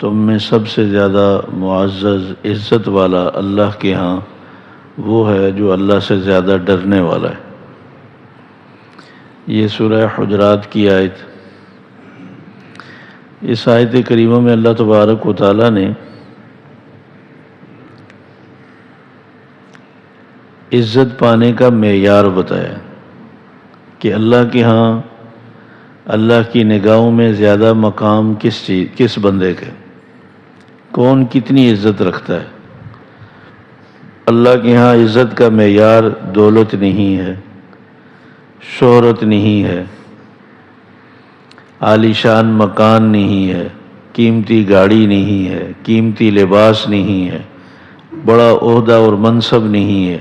تم میں سب سے زیادہ معزز عزت والا اللہ کے ہاں وہ ہے جو اللہ سے زیادہ ڈرنے والا ہے۔ یہ سورہ حجرات کی آیت۔ اس آیت کریمہ میں اللہ تبارک و تعالیٰ نے عزت پانے کا معیار بتایا کہ اللہ کے ہاں اللہ کی نگاہوں میں زیادہ مقام کس بندے کے، کون کتنی عزت رکھتا ہے۔ اللہ کے ہاں عزت کا معیار دولت نہیں ہے، شہرت نہیں ہے، عالی شان مکان نہیں ہے، قیمتی گاڑی نہیں ہے، قیمتی لباس نہیں ہے، بڑا عہدہ اور منصب نہیں ہے،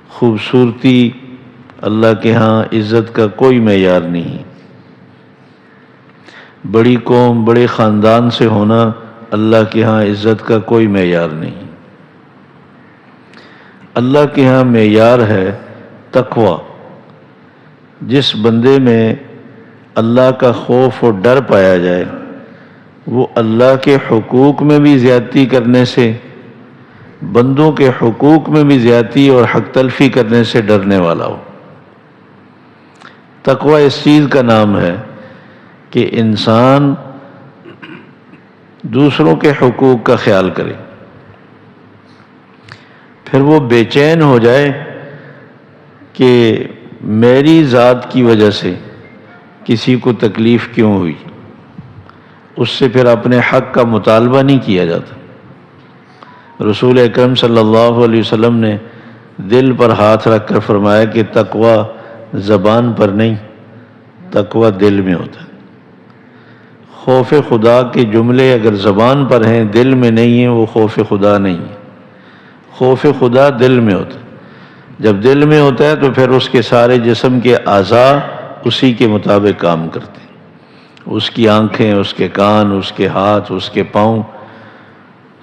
خوبصورتی اللہ کے ہاں عزت کا کوئی معیار نہیں۔ بڑی قوم بڑے خاندان سے ہونا اللہ کے ہاں عزت کا کوئی معیار نہیں۔ اللہ کے ہاں معیار ہے تقوی۔ جس بندے میں اللہ کا خوف اور ڈر پایا جائے وہ اللہ کے حقوق میں بھی زیادتی کرنے سے، بندوں کے حقوق میں بھی زیادتی اور حق تلفی کرنے سے ڈرنے والا ہو۔ تقوی اس چیز کا نام ہے کہ انسان دوسروں کے حقوق کا خیال کرے، پھر وہ بے چین ہو جائے کہ میری ذات کی وجہ سے کسی کو تکلیف کیوں ہوئی، اس سے پھر اپنے حق کا مطالبہ نہیں کیا جاتا۔ رسول اکرم صلی اللہ علیہ وسلم نے دل پر ہاتھ رکھ کر فرمایا کہ تقوی زبان پر نہیں، تقوی دل میں ہوتا ہے۔ خوف خدا کے جملے اگر زبان پر ہیں دل میں نہیں ہیں وہ خوف خدا نہیں ہے۔ خوف خدا دل میں ہوتا ہے۔ جب دل میں ہوتا ہے تو پھر اس کے سارے جسم کے اعضاء اسی کے مطابق کام کرتے ہیں۔ اس کی آنکھیں، اس کے کان، اس کے ہاتھ، اس کے پاؤں،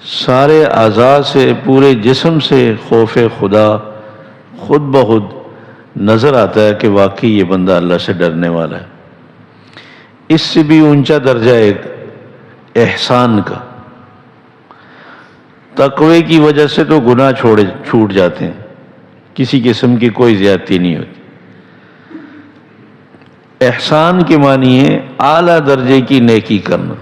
سارے اعضاء سے، پورے جسم سے خوف خدا خود بخود نظر آتا ہے کہ واقعی یہ بندہ اللہ سے ڈرنے والا ہے۔ اس سے بھی اونچا درجہ ایک احسان کا۔ تقوی کی وجہ سے تو گناہ چھوٹ جاتے ہیں، کسی قسم کی کوئی زیادتی نہیں ہوتی۔ احسان کے معنی ہے اعلیٰ درجے کی نیکی کرنا۔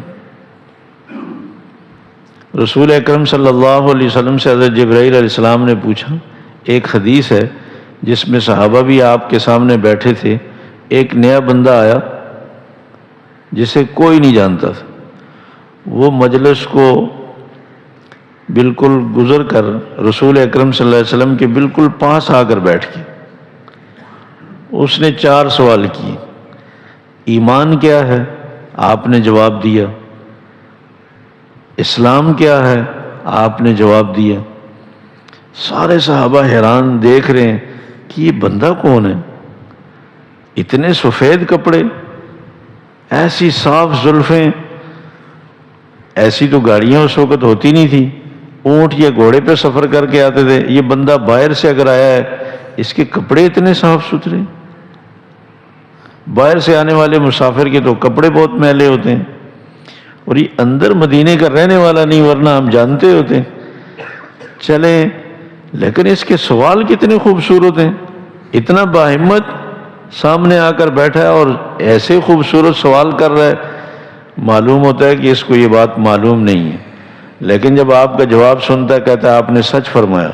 رسول اکرم صلی اللہ علیہ وسلم سے حضرت جبرائیل علیہ السلام نے پوچھا، ایک حدیث ہے جس میں صحابہ بھی آپ کے سامنے بیٹھے تھے، ایک نیا بندہ آیا جسے کوئی نہیں جانتا تھا، وہ مجلس کو بالکل گزر کر رسول اکرم صلی اللہ علیہ وسلم کے بالکل پاس آ کر بیٹھ گیا۔ اس نے 4 سوال کیے۔ ایمان کیا ہے؟ آپ نے جواب دیا۔ اسلام کیا ہے؟ آپ نے جواب دیا۔ سارے صحابہ حیران دیکھ رہے ہیں کہ یہ بندہ کون ہے؟ اتنے سفید کپڑے، ایسی صاف زلفیں، ایسی تو گاڑیاں اس وقت ہوتی نہیں تھی، اونٹ یا گھوڑے پہ سفر کر کے آتے تھے۔ یہ بندہ باہر سے اگر آیا ہے، اس کے کپڑے اتنے صاف ستھرے۔ باہر سے آنے والے مسافر کے تو کپڑے بہت میلے ہوتے ہیں، اور یہ اندر مدینے کا رہنے والا نہیں، ورنہ ہم جانتے ہوتے چلیں۔ لیکن اس کے سوال کتنے خوبصورت ہیں، اتنا باہمت سامنے آ کر بیٹھا ہے اور ایسے خوبصورت سوال کر رہا ہے، معلوم ہوتا ہے کہ اس کو یہ بات معلوم نہیں ہے۔ لیکن جب آپ کا جواب سنتا ہے کہتا ہے آپ نے سچ فرمایا،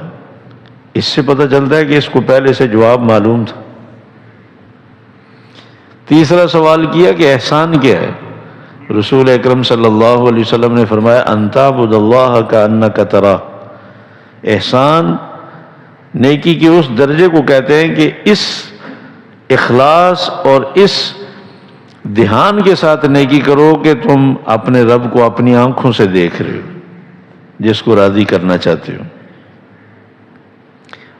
اس سے پتہ چلتا ہے کہ اس کو پہلے سے جواب معلوم تھا۔ تیسرا سوال کیا کہ احسان کیا ہے؟ رسول اکرم صلی اللہ علیہ وسلم نے فرمایا ان تعبد اللہ کأنک تراہ۔ احسان نیکی کے اس درجے کو کہتے ہیں کہ اس اخلاص اور اس دھیان کے ساتھ نیکی کرو کہ تم اپنے رب کو اپنی آنکھوں سے دیکھ رہے ہو، جس کو راضی کرنا چاہتے ہو۔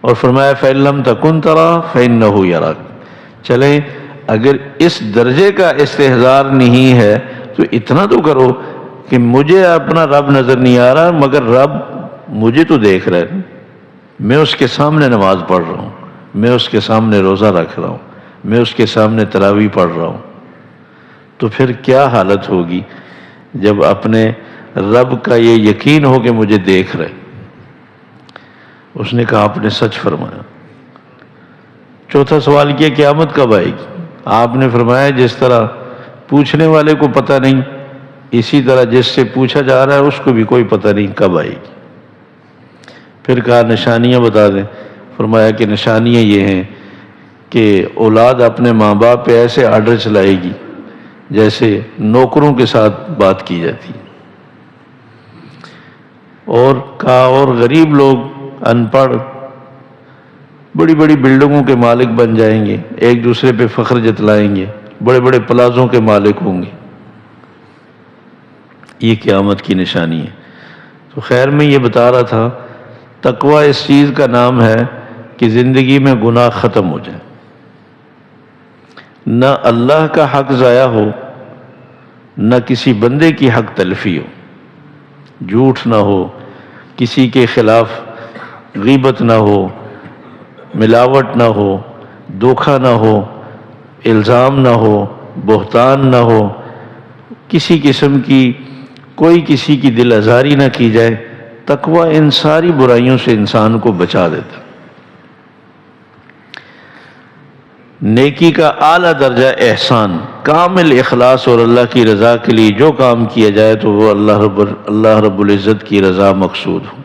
اور فرمایا فَإِن لَمْ تَكُنْ تَرَاهُ فَإِنَّهُ يَرَاكَ۔ چلیں اگر اس درجے کا استحضار نہیں ہے تو اتنا تو کرو کہ مجھے اپنا رب نظر نہیں آ رہا مگر رب مجھے تو دیکھ رہا ہے، میں اس کے سامنے نماز پڑھ رہا ہوں، میں اس کے سامنے روزہ رکھ رہا ہوں، میں اس کے سامنے تراویح پڑھ رہا ہوں۔ تو پھر کیا حالت ہوگی جب اپنے رب کا یہ یقین ہو کہ مجھے دیکھ رہے۔ اس نے کہا آپ نے سچ فرمایا۔ چوتھا سوال کیا قیامت کب آئے گی؟ آپ نے فرمایا جس طرح پوچھنے والے کو پتہ نہیں، اسی طرح جس سے پوچھا جا رہا ہے اس کو بھی کوئی پتہ نہیں کب آئے گی۔ پھر کہا نشانیاں بتا دیں۔ فرمایا کہ نشانیاں یہ ہیں کہ اولاد اپنے ماں باپ پہ ایسے آرڈر چلائے گی جیسے نوکروں کے ساتھ بات کی جاتی، اور کہا اور غریب لوگ ان پڑھ بڑی بڑی بلڈنگوں کے مالک بن جائیں گے، ایک دوسرے پہ فخر جتلائیں گے، بڑے بڑے پلازوں کے مالک ہوں گے۔ یہ قیامت کی نشانی ہے۔ تو خیر میں یہ بتا رہا تھا تقوی اس چیز کا نام ہے کہ زندگی میں گناہ ختم ہو جائے، نہ اللہ کا حق ضائع ہو، نہ کسی بندے کی حق تلفی ہو، جھوٹ نہ ہو، کسی کے خلاف غیبت نہ ہو، ملاوٹ نہ ہو، دھوکہ نہ ہو، الزام نہ ہو، بہتان نہ ہو، کسی قسم کی کوئی کسی کی دل آزاری نہ کی جائے۔ تقوی ان ساری برائیوں سے انسان کو بچا دیتا۔ نیکی کا اعلیٰ درجہ احسان، کامل اخلاص اور اللہ کی رضا کے لیے جو کام کیا جائے تو وہ اللہ رب العزت کی رضا مقصود ہو۔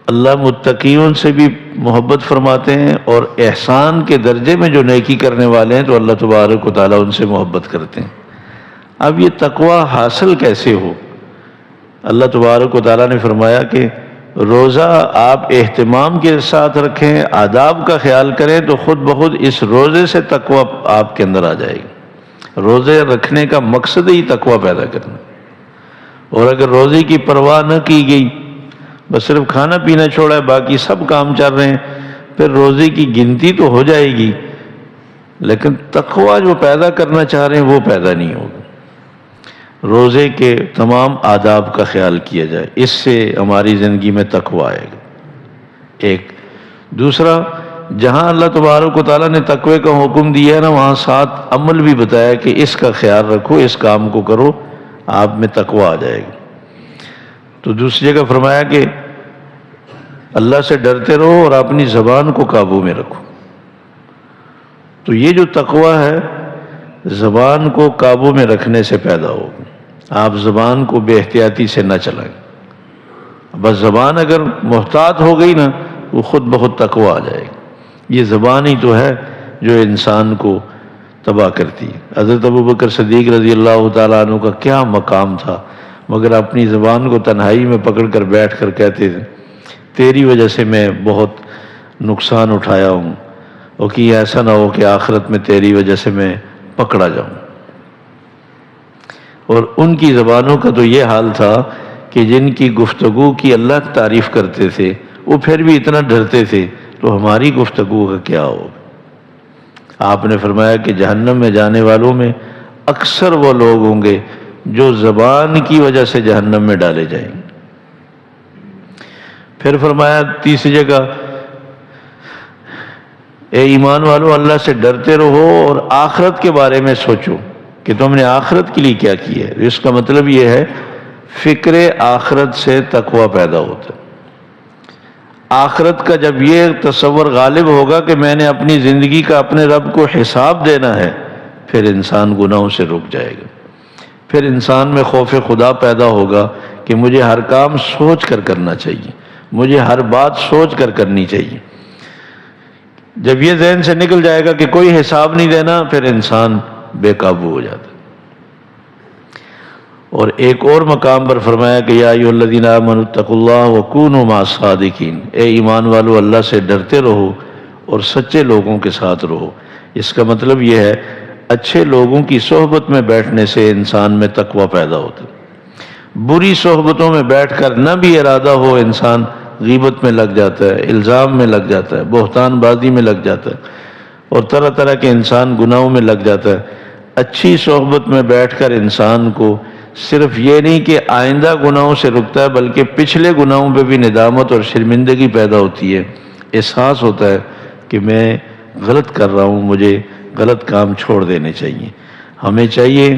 اللہ متقیوں سے بھی محبت فرماتے ہیں، اور احسان کے درجے میں جو نیکی کرنے والے ہیں تو اللہ تبارک و تعالیٰ ان سے محبت کرتے ہیں۔ اب یہ تقوی حاصل کیسے ہو؟ اللہ تبارک و تعالیٰ نے فرمایا کہ روزہ آپ اہتمام کے ساتھ رکھیں، آداب کا خیال کریں تو خود بخود اس روزے سے تقوی آپ کے اندر آ جائے گی۔ روزے رکھنے کا مقصد ہی تقوی پیدا کرنا، اور اگر روزے کی پرواہ نہ کی گئی، بس صرف کھانا پینا چھوڑا ہے، باقی سب کام چل رہے ہیں، پھر روزے کی گنتی تو ہو جائے گی لیکن تقوی جو پیدا کرنا چاہ رہے ہیں وہ پیدا نہیں ہوگا۔ روزے کے تمام آداب کا خیال کیا جائے، اس سے ہماری زندگی میں تقوی آئے گا۔ ایک دوسرا، جہاں اللہ تبارک و تعالیٰ نے تقوی کا حکم دیا ہے نا، وہاں ساتھ عمل بھی بتایا کہ اس کا خیال رکھو، اس کام کو کرو، آپ میں تقوی آ جائے گی۔ تو دوسری جگہ فرمایا کہ اللہ سے ڈرتے رہو اور اپنی زبان کو قابو میں رکھو۔ تو یہ جو تقوی ہے زبان کو قابو میں رکھنے سے پیدا ہوگا۔ آپ زبان کو بے احتیاطی سے نہ چلائیں، بس زبان اگر محتاط ہو گئی نا وہ خود بخود تقوی آ جائے گی۔ یہ زبان ہی تو ہے جو انسان کو تباہ کرتی ہے۔ حضرت ابوبکر صدیق رضی اللہ تعالیٰ عنہ کا کیا مقام تھا، مگر اپنی زبان کو تنہائی میں پکڑ کر بیٹھ کر کہتے تھے تیری وجہ سے میں بہت نقصان اٹھایا ہوں، اور کہ ایسا نہ ہو کہ آخرت میں تیری وجہ سے میں پکڑا جاؤں۔ اور ان کی زبانوں کا تو یہ حال تھا کہ جن کی گفتگو کی اللہ تعریف کرتے تھے وہ پھر بھی اتنا ڈرتے تھے، تو ہماری گفتگو کا کیا ہوگا؟ آپ نے فرمایا کہ جہنم میں جانے والوں میں اکثر وہ لوگ ہوں گے جو زبان کی وجہ سے جہنم میں ڈالے جائیں گے۔ پھر فرمایا تیسری جگہ، اے ایمان والو اللہ سے ڈرتے رہو اور آخرت کے بارے میں سوچو کہ تم نے آخرت کے لیے کیا کیا ہے۔ اس کا مطلب یہ ہے فکر آخرت سے تقوی پیدا ہوتا ہے۔ آخرت کا جب یہ تصور غالب ہوگا کہ میں نے اپنی زندگی کا اپنے رب کو حساب دینا ہے، پھر انسان گناہوں سے رک جائے گا، پھر انسان میں خوف خدا پیدا ہوگا کہ مجھے ہر کام سوچ کر کرنا چاہیے، مجھے ہر بات سوچ کر کرنی چاہیے۔ جب یہ ذہن سے نکل جائے گا کہ کوئی حساب نہیں دینا، پھر انسان بے قابو ہو جاتا ہے۔ اور ایک اور مقام پر فرمایا کہ یا ایھا الذین آمنوا اتقوا اللہ وکونوا مع الصادقین، اے ایمان والو اللہ سے ڈرتے رہو اور سچے لوگوں کے ساتھ رہو۔ اس کا مطلب یہ ہے اچھے لوگوں کی صحبت میں بیٹھنے سے انسان میں تقوی پیدا ہوتا ہے۔ بری صحبتوں میں بیٹھ کر نہ بھی ارادہ ہو انسان غیبت میں لگ جاتا ہے، الزام میں لگ جاتا ہے، بہتان بازی میں لگ جاتا ہے، اور طرح طرح کے انسان گناہوں میں لگ جاتا ہے۔ اچھی صحبت میں بیٹھ کر انسان کو صرف یہ نہیں کہ آئندہ گناہوں سے رکتا ہے بلکہ پچھلے گناہوں پہ بھی ندامت اور شرمندگی پیدا ہوتی ہے، احساس ہوتا ہے کہ میں غلط کر رہا ہوں، مجھے غلط کام چھوڑ دینے چاہیے۔ ہمیں چاہیے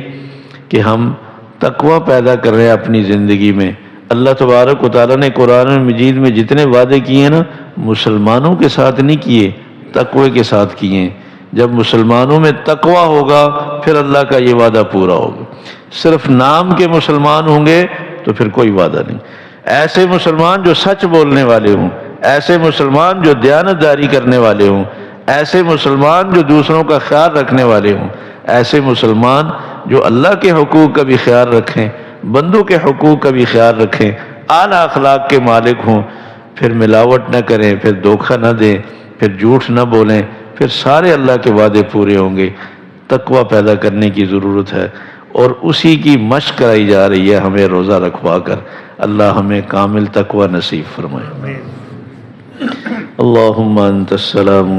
کہ ہم تقوی پیدا کر رہے ہیں اپنی زندگی میں۔ اللہ تبارک و تعالیٰ نے قرآن مجید میں جتنے وعدے کیے ہیں نا، مسلمانوں کے ساتھ نہیں کیے، تقوی کے ساتھ کیے ہیں۔ جب مسلمانوں میں تقوی ہوگا پھر اللہ کا یہ وعدہ پورا ہوگا۔ صرف نام کے مسلمان ہوں گے تو پھر کوئی وعدہ نہیں۔ ایسے مسلمان جو سچ بولنے والے ہوں، ایسے مسلمان جو دیانتداری کرنے والے ہوں، ایسے مسلمان جو دوسروں کا خیال رکھنے والے ہوں، ایسے مسلمان جو اللہ کے حقوق کا بھی خیال رکھیں، بندوں کے حقوق کا بھی خیال رکھیں، اعلیٰ اخلاق کے مالک ہوں، پھر ملاوٹ نہ کریں، پھر دھوکہ نہ دیں، پھر جھوٹ نہ بولیں، پھر سارے اللہ کے وعدے پورے ہوں گے۔ تقوی پیدا کرنے کی ضرورت ہے، اور اسی کی مشق کرائی جا رہی ہے ہمیں روزہ رکھوا کر۔ اللہ ہمیں کامل تقوی نصیب فرمائے۔ اللہم انت السلام